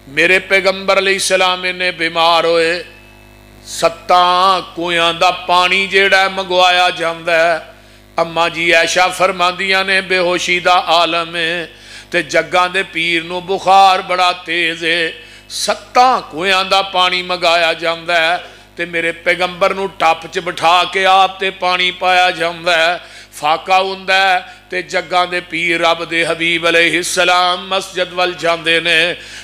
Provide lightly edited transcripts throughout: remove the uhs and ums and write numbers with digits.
میرے پیغمبر علیہ السلام نے بیمار ہوئے 7 کویاں دا پانی جیڑا منگوایا جاندا ہے. اما جی عائشہ فرماندیاں نے بے ہوشی دا عالم ہے تے جگاں دے پیر نو بخار بڑا تیز ہے. 7 کویاں دا پانی منگایا جاندا ہے تے میرے پیغمبر نو ٹپ چ بٹھا کے آپ تے پانی پایا جاندا ہے. فاقہ ہوندا ہے تے جگاں دے پیر رب دے حبیب علیہ السلام مسجد وال جاندے نے.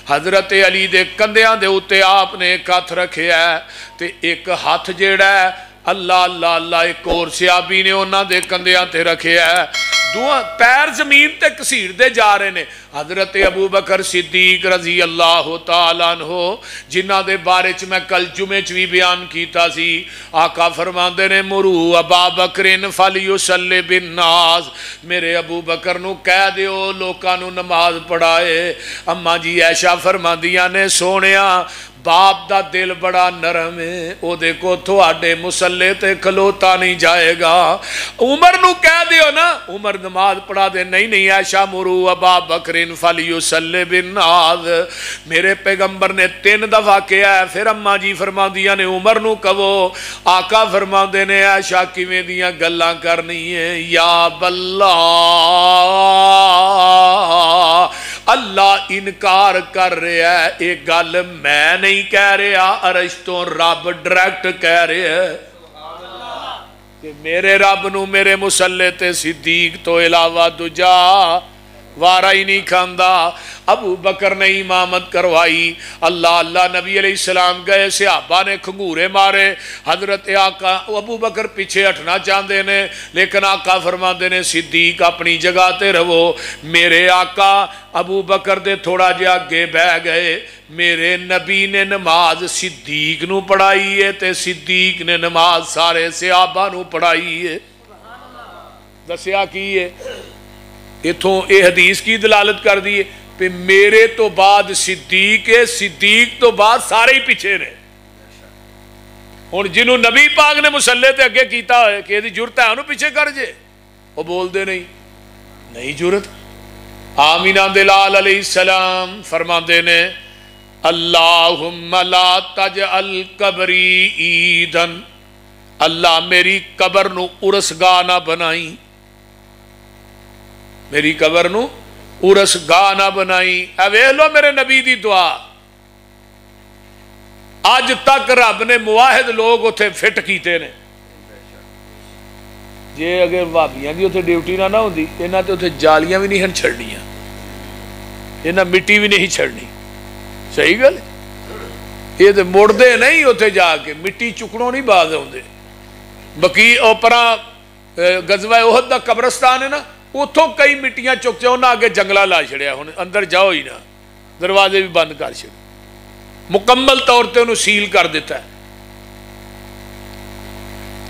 حضرت علی دے کندیاں دے اوتے آپ نے ایک ہاتھ رکھیا ہے تے ایک ہاتھ جیڑا ہے اللہ اللہ اللہ ایک اور صحابی نے انہاں دے کندیاں تے رکھیا ہے. دوہاں پیر زمین تے کسیر دے جا رہے نے. حضرت ابو بکر صدیق رضی اللہ تعالیٰ عنہ جنہ دے بارے چ میں کل جمعے چ بھی بیان کیتا سی. آقا فرماندے نے مرو ابا بکرن فلیصلی بالناس، میرے ابو بکر نو کہہ دیو لوکاں نو نماز پڑھائے. اما جی عائشہ فرماندیاں نے سونیا باپ دا دل بڑا نرم ہے، او دیکھو تھوڑے مسلے تے کھلوتا نہیں جائے گا. عمر نو کہہ دیو نا، عمر نماز پڑھا دے. نہیں عائشہ مرو ابا بکرن فلیصلی بالناس، میرے پیغمبر نے 3 دفعہ کیا ہے. پھر اما جی فرماندیاں نے عمر نو کہو. آقا فرماندے نے عائشہ کیویں دیاں گلاں کرنی ہے یا باللہ، اللہ انکار کر رہا ہے، ایک گل میں نہیں کہہ رہا، عرش تو رب ڈائریکٹ کہہ رہا ہے کہ میرے رب نو میرے مسلے تے صدیق تو علاوہ دوجا وارا ہی نہیں کھاندا. ابو بکر نے امامت کروائی. اللہ اللہ نبی علیہ السلام گئے، صحابہ نے کھنگورے مارے. حضرت آقا ابو بکر پیچھے ہٹنا چاہتے نے لیکن آقا فرماندے نے صدیق اپنی جگہ تے رہو. میرے آقا ابو بکر دے تھوڑا جہا اگے بہ گئے. میرے نبی نے نماز صدیق نو پڑھائی ہے تے صدیق نے نماز سارے صحابہ نو پڑھائی ہے. دسیا کی ہے اتھوں اے حدیث کی دلالت کر دی پہ میرے تو بعد صدیق ہے، صدیق تو بعد سارے ہی پیچھے نے. ہن جنہوں نبی پاک نے مسلے تے اگے کیتا ہوئے کہ دی جرت ہے انہوں پیچھے کر جے، وہ بول دے نہیں جرت. آمینہ دلال علیہ السلام فرماندے نے اللہم لا تجعل قبری عیدن، اللہ میری قبر نو عرس گاہ نہ بنائی، میری قبر نو عرس گاہ نہ بنائی. اے ویکھ لو میرے نبی دی دعا. اج تک رب نے مواحد لوگ اتنے فٹ کیتے نے. جے اگر بھابیاں دی اتنے ڈیوٹی نہ ہوندی انہاں تے اتنے جالیاں بھی نہیں ہن چھڑنیاں، انہاں مٹی بھی نہیں چھڑنی. صحیح گل یہ تے مڑدے نہیں اتنے جا کے مٹی چکڑوں نہیں باز ہوندے. بقی اوپرا غزوہ احد دا قبرستان ہے نا، اتوں کئی مٹیاں چک چاہ انہیں آگے جنگلہ لا چھڑیا. ہوں اندر جاؤ ہی نہ، دروازے بھی بند کر چھڑ، مکمل طور پہ انہوں سیل کر دیتا ہے.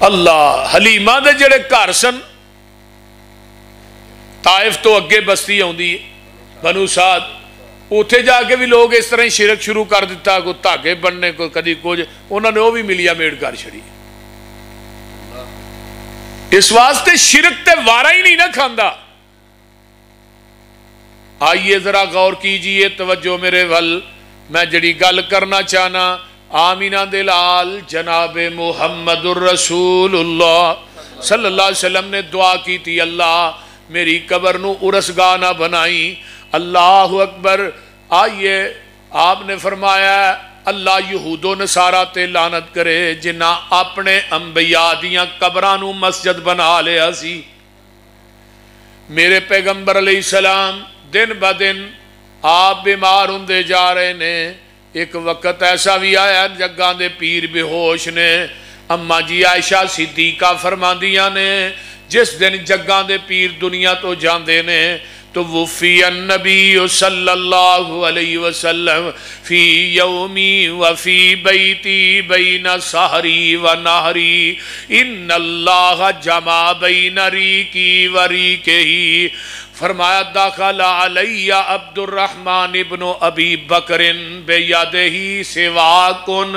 اللہ حلیمہ دے جڑے گھر سن طائف تو اگے بستی آندی بنو سعد، اتنے جا کے بھی لوگ اس طرح شرک شروع کر دیتا، کوئی دھاگے بننے کو کدی کچھ، انہوں نے وہ بھی ملیا میڈ کر چھڑی. اس واسطے شرک تے وارا ہی نہیں نہ کھاندا. آئیے ذرا غور کیجئے، توجہ میرے ول، میں جڑی گل کرنا چاہنا. آمینہ دلال جناب محمد الرسول اللہ صلی اللہ علیہ وسلم نے دعا کی تھی اللہ میری قبر نو عرس گاہ نہ بنائی. اللہ اکبر. آئیے آپ نے فرمایا اللہ یہود و نصارہ تے لعنت کرے جنہ اپنے انبیاء دیاں قبران نو مسجد بنا لیا سی. میرے پیغمبر علیہ السلام دن با دن آپ بیمار ہوندے جا رہے نے. ایک وقت ایسا بھی آیا جگاں دے پیر بے ہوش نے. اما جی عائشہ صدیقہ فرماندیاں نے جس دن جگاں دے پیر دنیا تو جاندے نے تو وفی النبی صلی اللہ علیہ وسلم فی یومی وفی بیتی بین سحری و نہری ان اللہ جمع بین ریکی و ریکہی. فرمایا داخل علی عبد الرحمن ابن ابی بکر بیدہی سواکن.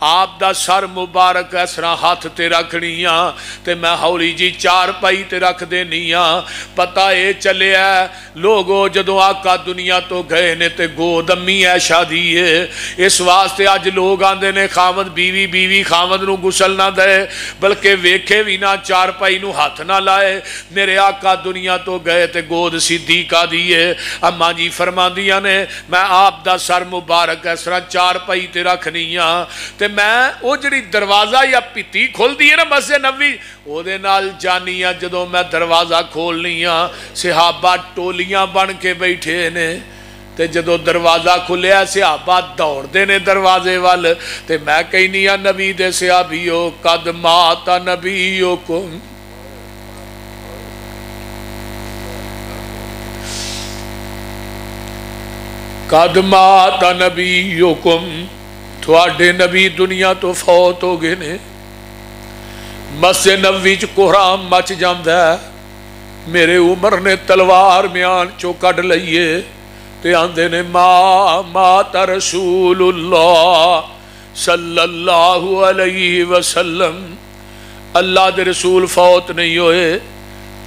آپ دا سر مبارک اس طرح ہاتھ تے رکھنی ہاں تے میں ہولی جی چار پائی تے رکھ دینی ہاں۔ پتہ اے چلے ہے لوگو جدو آقا دنیا تو گئے نے تے گود امی عائشہ دی ہے، اس واسطے آج لوگ آندے نے خامد بیوی بیوی خامد نو غسل نہ دے بلکہ ویکھے بھی نہ چار پائی نو ہاتھ نہ لائے۔ میرے آقا دنیا تو گئے تے گود صدیقہ دی ہے، اماں جی فرما دیا نے میں آپ دا سر مبارک اس طرح چار پائی تے رکھنی ہاں تے میں او جڑی دروازہ یا پتی کھول دی ہے نا مسجد نبوی او دے نال جانی ہاں، جدوں میں دروازہ کھولنی ہاں صحابہ ٹولیاں بن کے بیٹھے نے تے جدو دروازہ کھلیا صحابہ دوڑ دے نے دروازے وال تے میں کہنی ہاں نبی دے صحابیو قد مات نبیکم، قد مات نبیکم، تھوڑے نبی دنیا تو فوت ہو گئے نے۔ مسجد نبوی چ کوہرام مچ جاندا ہے، میرے عمر نے تلوار میان چو کڈ لئیے تے آندے نے مات رسول اللہ صلی اللہ علیہ وسلم، اللہ دے رسول فوت نہیں ہوئے،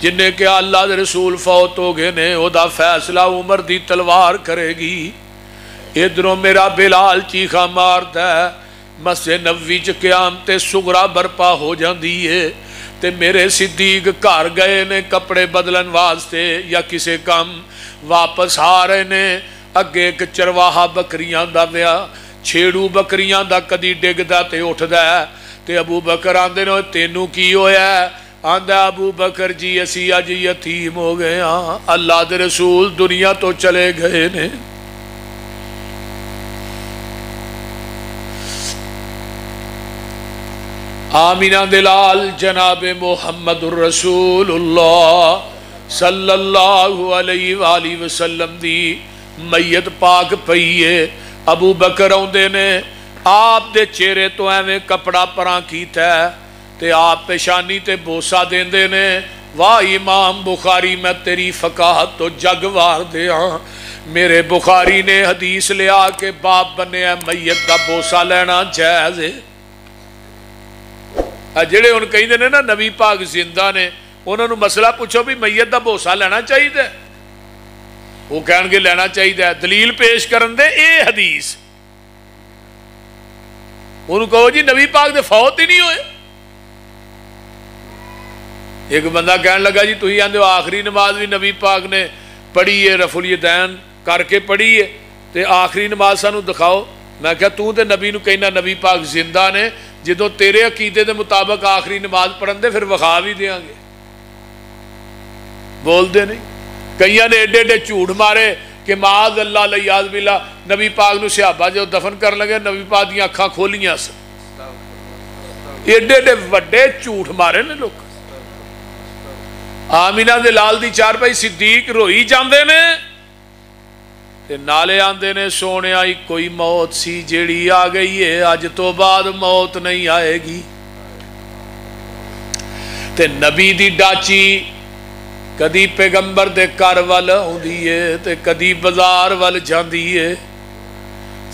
جنہیں کہ اللہ دے رسول فوت ہو گئے نے او دا فیصلہ عمر دی تلوار کرے گی۔ ادھروں میرا بلال چیخا مارتا ہے، مسجد نبوی چ قیامت صغرا برپا ہو جاندی ہے تے میرے صدیق گھر گئے نے کپڑے بدلن واسطے یا کسے کام واپس آ رہے نے، اگے ایک چرواہا بکریاں دا ویا چھیڑو بکریاں دا کدی ڈگدا تے اٹھدا ہے تے ابو بکر آندے نے تینوں کی ہویا ہے؟ آندہ ابو بکر جی اسی اج یتیم ہو گئے ہاں، اللہ دے رسول دنیا تو چلے گئے نے۔ آمینہ دلال جناب محمد الرسول اللہ صلی اللہ علیہ وآلہ وسلم دی میت پاک پئیے، ابو بکر آندے نے آپ دے چہرے تو ایویں کپڑا پراں کیتا ہے تے آپ پیشانی تے بوسا دیندے نے، واہ امام بخاری میں تیری فقاہت تو جگ وار دے ہاں۔ میرے بخاری نے حدیث لیا کہ باپ بنے میت دا بوسا لینا جائز ہے۔ جڑے ان کہیں دے نا نبی پاک زندہ نے انہوں نے مسئلہ پوچھو بھی میت دا بوسا لینا چاہیے دے، وہ کہن گے لینا چاہیے دے، دلیل پیش کرن دے اے حدیث، انہوں کہو جی نبی پاک دے فوت ہی نہیں ہوئے۔ ایک بندہ کہنے لگا جی تو ہی آندے آخری نماز بھی نبی پاک نے پڑھی ہے، رفع الیدین کر کے پڑھی ہے تے آخری نماز سانو دکھاؤ۔ میں کہا تو تے نبی نو کہنا نبی پاک زندہ نے، جدو تیرے عقیدے دے مطابق آخری نماز پڑھن دے پھر وخا بھی دیاں گے، بول دے نہیں۔ کئیاں نے ایڈے ایڈے جھوٹ مارے کہ معاذ اللہ علیہ باللہ نبی پاک نو صحابہ جو دفن کر لگے نبی پاک دیاں اکھاں کھولیاں سے، ایڈے ایڈے وڈے جھوٹ مارے نے لوگ۔ آمینہ دے لال دی چار پائی صدیق روئی جاندے نے تے نالے آندے نے سونے آئی کوئی موت سی جیڑی آ گئی ہے، آج تو بعد موت نہیں آئے گی۔ تے نبی دی ڈاچی کدی پیغمبر دے کار وال ہوندی ہے تے کدی بازار وال جاندی ہے،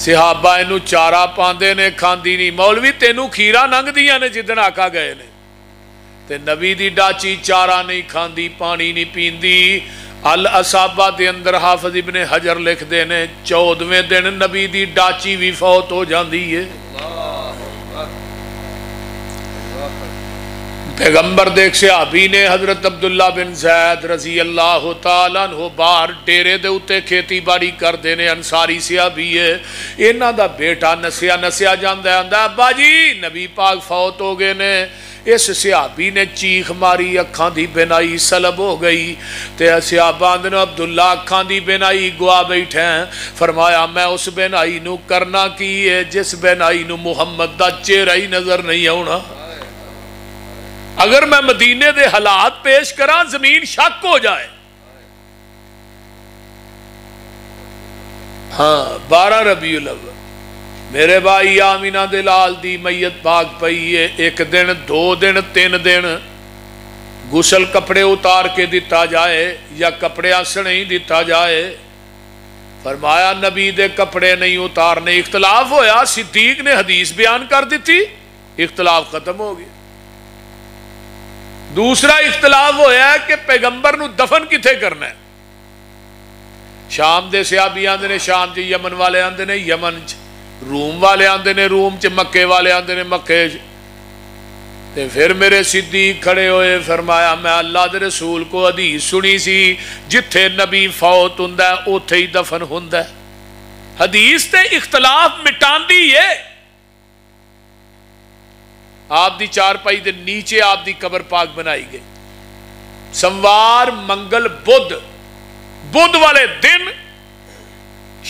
صحابہ انہوں چارہ پاندے نے کھاندی نہیں، مولوی تینوں کھیرا ننگ دیا نے جدن آقا گئے نے تے نبی دی ڈاچی چارہ نہیں کھاندی پانی نہیں پیندی۔ الاصابہ دے اندر حافظ ابن حجر لکھ دینے 14ویں دن نبی دی ڈاچی بھی فوت ہو جاندی ہے۔ پیغمبر دیکھ صحابی نے حضرت عبداللہ بن زید رضی اللہ تعالیٰ عنہ بار ڈیرے دے اتے کھیتی باڑی کر دینے، انصاری صحابی ہے، انہاں دا بیٹا نسیا جاندہ ہے، آندہ ابا جی نبی پاک فوت ہو گئے نے۔ اس صحابی نے چیخ ماری، اکھاں دی بینائی سلب ہو گئی تے صحابہ نے عبداللہ اکھاں دی بینائی گوا بیٹھے ہیں۔ فرمایا میں اس بینائی نو کرنا کی ہے جس بینائی نو محمد دا چہرہ ہی نظر نہیں آنا۔ اگر میں مدینے دے حالات پیش کراں زمین شک ہو جائے۔ ہاں 12 ربیع الاول میرے بھائی آمینہ دلال دی میت پاک پئی ہے، ایک دن 2 دن 3 دن غسل کپڑے اتار کے دیتا جائے یا کپڑے آسنے ہی دیتا جائے۔ فرمایا نبی دے کپڑے نہیں اتارنے. اختلاف ہویا, صدیق نے حدیث بیان کر دیتی, اختلاف ختم ہو گیا. دوسرا اختلاف ہویا ہے کہ پیغمبر نو دفن کتھے کرنا ہے. شام دے صحابی آندے نے شام چ, یمن والے آندے نے یمن چ, روم والے آندے نے روم چ, مکے والے آندے نے مکے چ. تے پھر میرے صدیق کھڑے ہوئے, فرمایا میں اللہ دے رسول کو حدیث سنی سی جتھے نبی فوت ہوندا ہے اوتھے ہی دفن ہوندا ہے. حدیث تے اختلاف مٹاندی ہے. آپ دی چارپائی دے نیچے آپ دی قبر پاک بنائی گئی. سوار منگل بدھ والے دن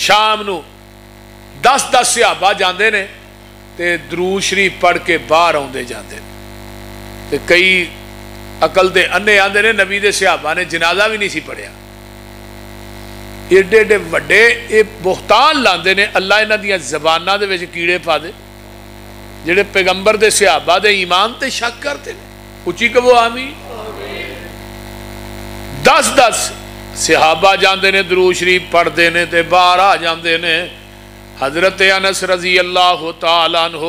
شام نو 10 صحابہ جاندے نے تے درود شریف پڑھ کے باہر آندے جاندے نے. تے کئی عقل دے انے آندے نے نبی دے صحابہ نے جنازہ بھی نہیں سی پڑھیا. ایڈے ایڈے وڈے اے بہتان لاندے نے. اللہ انہاں دیاں زباناں دے وچ کیڑے پا دے جڑے پیغمبر دے صحابہ دے ایمان تے شک کرتے ہیں. اچھی کہو آمین. 10 صحابہ جاندے نے درود شریف پڑھدے نے تے باہر آ جاندے نے. حضرت انس رضی اللہ تعالیٰ عنہ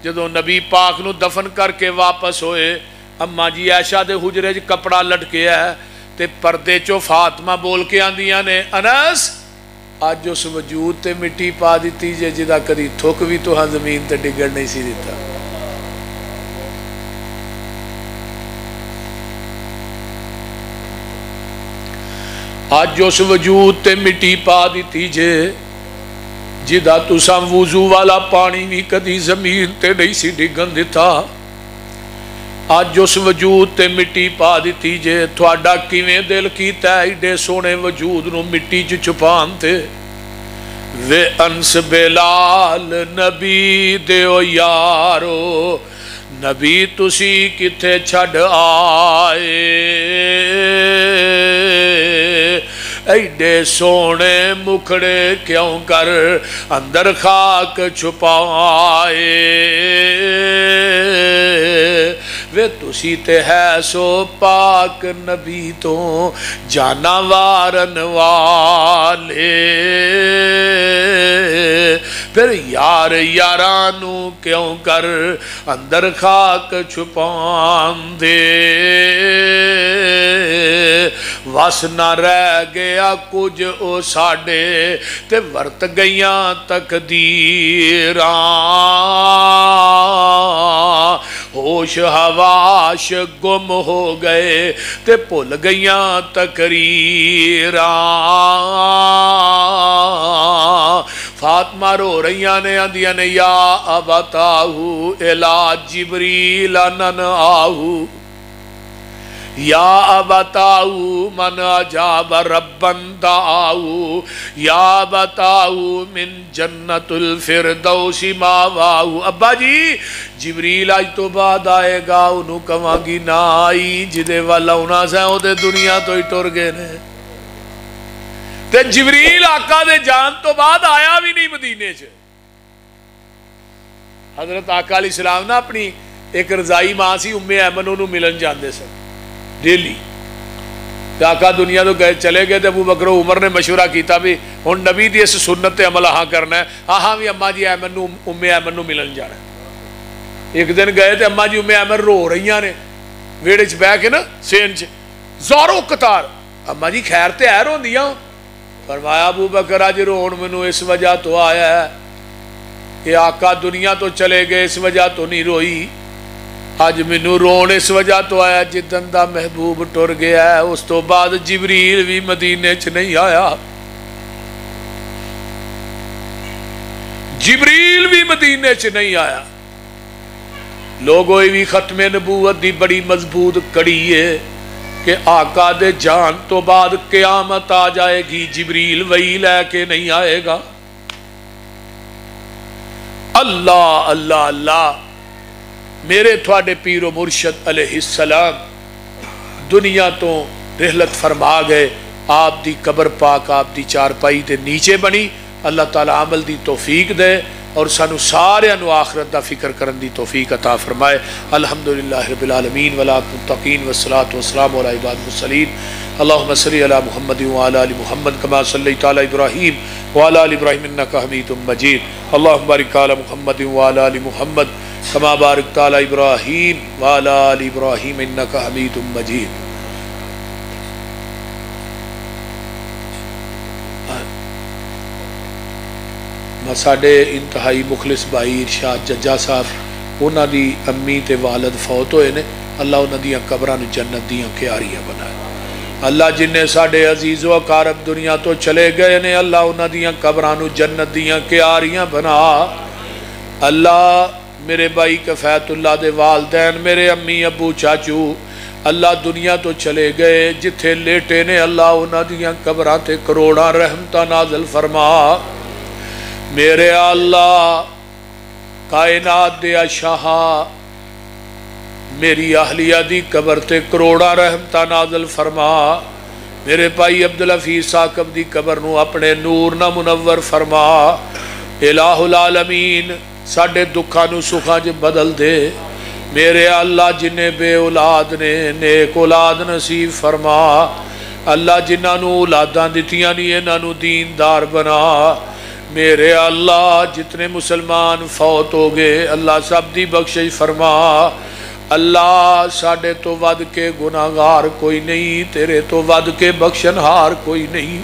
جدو نبی پاک نو دفن کر کے واپس ہوئے, اماں جی عائشہ دے حجرے چ کپڑا لٹکیا ہے تے پردے چو فاطمہ بول کے آندیاں نے, انس آج اس وجود تے مٹی پا دیتی جے جدا کدی تھک بھی تو ہاں زمین تے ڈگڑ نہیں سی دیتا. آج اس وجود تے مٹی پا دیتی جے جدا تساں وضو والا پانی بھی کدی زمین تے نہیں سی ڈگن دیتا. آج اس وجود تے مٹی پا دیتی جے تھوڑا کیویں دل کیتا ہے ایڈے سونے وجود نو مٹی چ چھپان تے. وے انس بلال نبی دیو یارو نبی تسی کتے چھڑ آئے ایڈے سونے مکھڑے کیوں کر اندر خاک چھپائے. وے تسی تے ہے سو پاک نبی تو جانا وارن والے. پھر یار یارانو کیوں کر اندر خاک چھپان دے. وس نہ رہ گیا کچھ او ساڈے تے ورت گئیاں تقدیراں. ہوش حواش گم ہو گئے تے بھل گئیاں تقریراں. فاطمہ رو رہیاں نے آندیاں نے یا ابتاہو الا جبریل نن آہو یا ابتاؤ من اجاب ربن دعاؤ یا بتاؤ من جنت الفردوس ماواؤ. ابا جی جبریل آج تو بعد آئے گا انہوں کہاں گی نہ آئی جدے والا انہاں سے ہو دے دنیا تو ہی ٹر گئے نے. تے جبریل آقا دے جان تو بعد آیا بھی نہیں مدینے سے. حضرت آقا علیہ السلام نا اپنی ایک رضائی ماں سی ام ایمن انہوں ملن جاندے سن ڈیلی. آقا دنیا تو گئے چلے گئے تے ابو بکر و عمر نے مشورہ کیتا بھی ہن نبی دی اس سنت تے عمل ہاں کرنا ہے. ہاں بھی اماں جی ایمن نو ام ایمن نو ملن جانا ہے. ایک دن گئے تے اماں جی ام ایمن رو رہیاں نے ویڑے چ بیٹھ کے نا سین چ زورو قطار. اماں جی خیر تے ہے روندیاں. فرمایا ابو بکر اج رون مینوں اس وجہ تو آیا ہے کہ آقا دنیا تو چلے گئے اس وجہ تو نہیں روئی. اج مینوں رون اس وجہ تو آیا جدن دا محبوب ٹر گیا ہے. اس تو بعد جبریل بھی مدینے چ نہیں آیا. جبریل بھی مدینے چ نہیں آیا. لوگوں بھی ختم نبوت دی بڑی مضبوط کڑی ہے کہ آقا دے جان تو بعد قیامت آ جائے گی جبریل وہی لے کے نہیں آئے گا. اللہ اللہ اللہ میرے تھوڑے پیر و مرشد علیہ السلام دنیا تو رحلت فرما گئے. آپ دی قبر پاک آپ دی چارپائی دے نیچے بنی. اللہ تعالیٰ عمل دی توفیق دے. اور سانو سارے نو آخرت دا فکر کرن دی توفیق عطا فرمائے. الحمدللہ رب العالمین والعاقبۃ للمتقین والصلاۃ والسلام علی عباد المرسلین. اللہم صلی علی محمد وعلی آل محمد کما صلیت علی ابراہیم وعلی آل ابراہیم انک حمید مجید. اللہم بارک علی محمد وعلی آل محمد کما بارکت علی ابراہیم وعلی آل ابراہیم انک حمید مجید. ساڈے انتہائی مخلص بھائی ارشاد ججا صاحب انہاں دی امی تے والد فوت ہوئے نے. اللہ انہاں دیاں قبراں نوں جنت دیاں کیاریاں بنائے. اللہ جنہیں ساڈے عزیز و اقارب دنیا تو چلے گئے نے اللہ انہاں دیاں قبراں نوں جنت دیاں کیاریاں بنا. اللہ میرے بھائی کفایت اللہ دے والدین میرے امی ابو چاچو اللہ دنیا تو چلے گئے جتھے لیٹے نے اللہ انہاں دیاں قبراں تے کروڑاں رحمتاں نازل فرما. میرے اللہ کائنات دے شاہ میری اہلیہ دی قبر تے کروڑا رحمتہ نازل فرما. میرے بھائی عبدالحفیظ ثاقب دی قبر نو اپنے نور نہ منور فرما. الہ العالمین ساڈے دکھاں نو سکھاں چ بدل دے. میرے اللہ جنہیں بے اولاد نے نیک اولاد نصیب فرما. اللہ جنہاں نو اولاداں دتیاں نہیں انہاں نو دیندار بنا. میرے اللہ جتنے مسلمان فوت ہو گئے اللہ سب دی بخشش فرما. اللہ ساڈے تو ود کے گناہگار کوئی نہیں تیرے تو ود کے بخشنہار کوئی نہیں.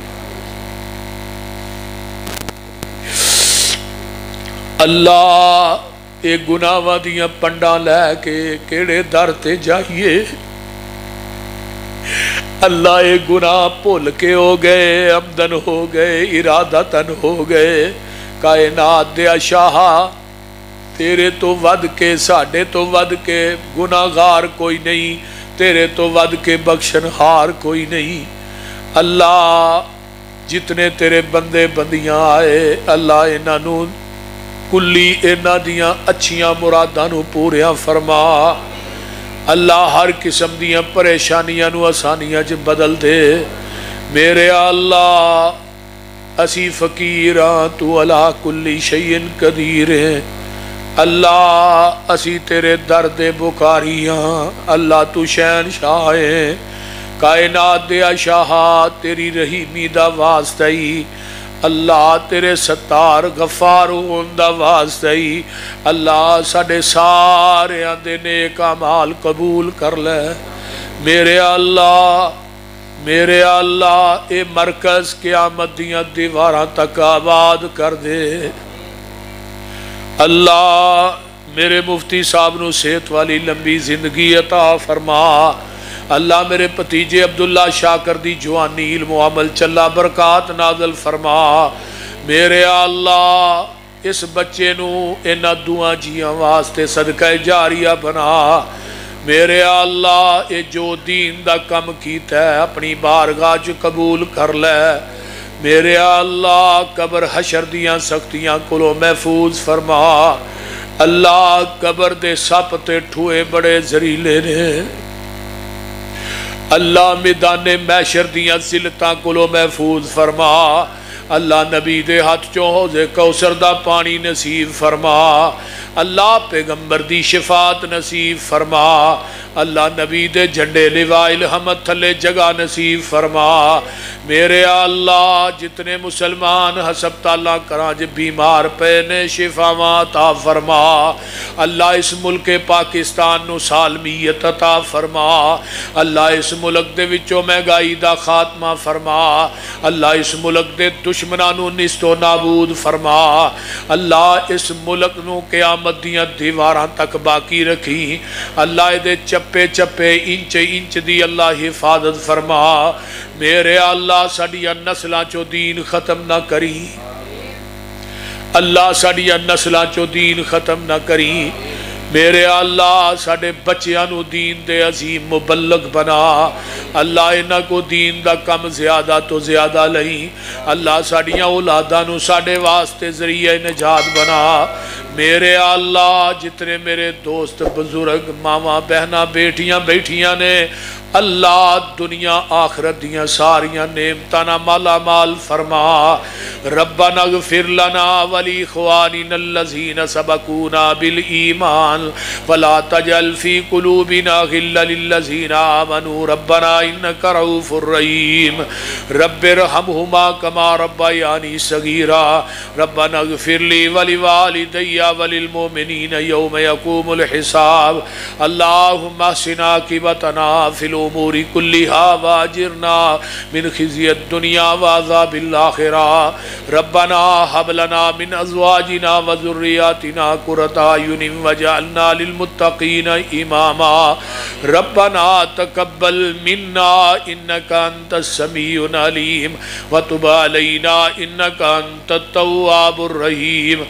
اللہ اے گناہاں دیاں پنڈاں لے کے کیڑے در تے جائیے. اللہ اے گناہ بھول کے ہو گئے عمدن ہو گئے ارادتن ہو گئے. کائنات دے شاہ تیرے تو ود کے ساڈے تو ود کے گناہگار کوئی نہیں تیرے تو ود کے بخشنہار کوئی نہیں. اللہ جتنے تیرے بندے بندیاں آئے اللہ انہاں نو کلی انہاں دیاں اچھیاں مراداں نو پوریاں فرما. اللہ ہر قسم دیاں پریشانیاں نو آسانیاں چ بدل دے. میرے اللہ اسی فقیراں تو علی کل شیء قدیر ہیں. اللہ اسی تیرے درد بکاریاں اللہ تو شہنشاہ ہیں. کائنات دے شاہ تیری رحیمی دا واسطہ ہی اللہ تیرے ستار غفار ہون دا واسطہ ہی اللہ ساڈے سارے دے نیک اعمال قبول کر لے. میرے اللہ اے مرکز قیامت دیاں دیواراں تک آباد کر دے. اللہ میرے مفتی صاحب نو صحت والی لمبی زندگی عطا فرما. اللہ میرے بھتیجے عبداللہ شاکر دی جوانی علم و عمل چلا برکات نازل فرما. میرے اللہ اس بچے نو انہاں دعا جیاں واسطے صدقہ جاریہ بنا. میرے اللہ اے جو دین دا کم کیتا ہے اپنی بارگاہ چ قبول کر لے. میرے اللہ قبر حشر دیاں سختیاں کولوں محفوظ فرما. اللہ قبر دے سپ تے ٹھوئے بڑے زہریلے نے. اللہ میدان محشر دیاں ذلتاں کولوں محفوظ فرما. اللہ نبی دے ہاتھ چوں حوض کوثر دا پانی نصیب فرما. اللہ پیغمبر دی شفاعت نصیب فرما. اللہ نبی دے جھنڈے لواء الحمد تھلے جگہ نصیب فرما. میرے اللہ جتنے مسلمان ہسپتالاں کراں بیمار پے نے شفاواں عطا فرما. اللہ اس ملک پاکستان نو سالمیت عطا فرما. اللہ اس ملک دے وچوں مہنگائی دا خاتمہ فرما. اللہ اس ملک دے دشمناں نو نیست و نابود فرما. اللہ اس ملک نو قیامت دیاں دیواراں تک باقی رکھی. اللہ دے چپے چپے انچ انچ دی اللہ حفاظت فرما. میرے اللہ ساڈیاں نسلاں چو دین ختم نہ کری. اللہ ساڈیاں نسلاں چو دین ختم نہ کری. میرے اللہ ساڈے بچیاں نو دین دے عظیم مبلغ بنا. اللہ انہاں کو دین دا کم زیادہ تو زیادہ لئی. اللہ ساڈیاں اولاداں نو ساڈے واسطے ذریعہ نجات بنا. میرے اللہ جتنے میرے دوست بزرگ ماما بہنا بیٹیاں بیٹھیاں نے اللہ دنیا آخرت دیاں ساریاں نعمتاں مالا مال فرما ربنا اغفر لنا ولی اخواننا الذین سبقونا بالایمان ولا تجعل فی قلوبنا غلا للذین آمنوا ربنا انک رؤوف رحیم رب ارحمہما کما ربیانی صغیرا ربنا اغفر لی ولوالدی وللمؤمنین یوم یقوم الحساب اللہم احسن عاقبتنا فی الامور کلها واجرنا من خزي الدنيا وعذاب الآخرة ربنا هب لنا من ازواجنا وذرياتنا قرة اعين واجعلنا للمتقين اماما ربنا تقبل منا انك انت السميع العليم وتب علينا انك انت التواب الرحيم